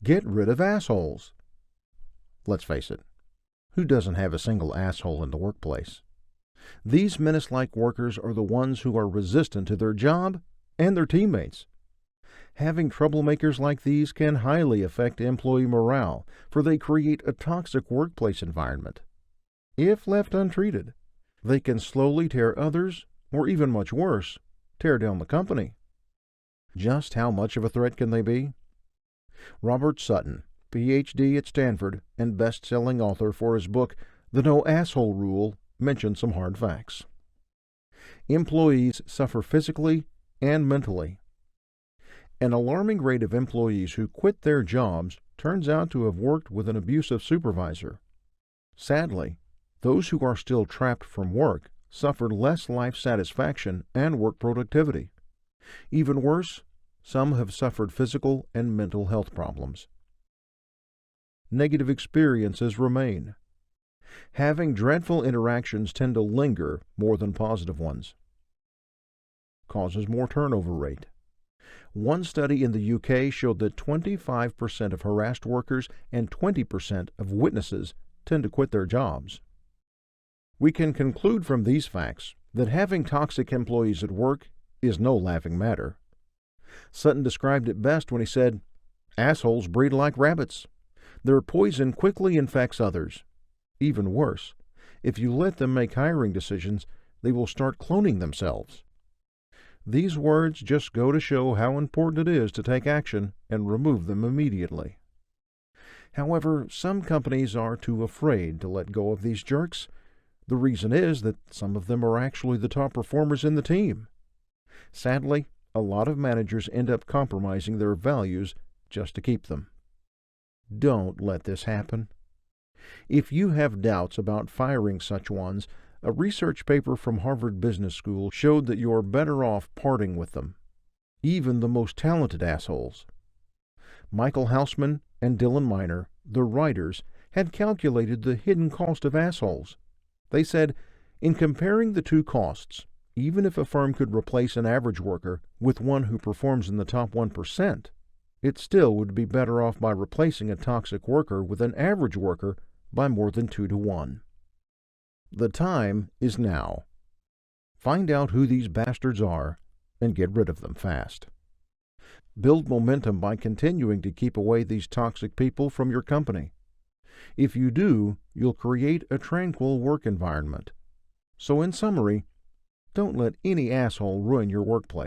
Get rid of assholes. Let's face it, who doesn't have a single asshole in the workplace? These menace-like workers are the ones who are resistant to their job and their teammates. Having troublemakers like these can highly affect employee morale, for they create a toxic workplace environment. If left untreated, they can slowly tear others, or even much worse, tear down the company. Just how much of a threat can they be? Robert Sutton, Ph.D. at Stanford and best-selling author for his book, The No Asshole Rule, mentioned some hard facts. Employees suffer physically and mentally. An alarming rate of employees who quit their jobs turns out to have worked with an abusive supervisor. Sadly, those who are still trapped from work suffer less life satisfaction and work productivity. Even worse, some have suffered physical and mental health problems. Negative experiences remain. Having dreadful interactions tend to linger more than positive ones. Causes more turnover rate. One study in the UK showed that 25% of harassed workers and 20% of witnesses tend to quit their jobs. We can conclude from these facts that having toxic employees at work is no laughing matter. Sutton described it best when he said, "Assholes breed like rabbits. Their poison quickly infects others. Even worse, if you let them make hiring decisions, they will start cloning themselves." These words just go to show how important it is to take action and remove them immediately. However, some companies are too afraid to let go of these jerks. The reason is that some of them are actually the top performers in the team. Sadly, a lot of managers end up compromising their values just to keep them. Don't let this happen. If you have doubts about firing such ones, a research paper from Harvard Business School showed that you're better off parting with them, even the most talented assholes. Michael Hausman and Dylan Miner, the writers, had calculated the hidden cost of assholes. They said, in comparing the two costs, even if a firm could replace an average worker with one who performs in the top 1%, it still would be better off by replacing a toxic worker with an average worker by more than 2 to 1. The time is now. Find out who these bastards are and get rid of them fast. Build momentum by continuing to keep away these toxic people from your company. If you do, you'll create a tranquil work environment. So in summary, don't let any asshole ruin your workplace.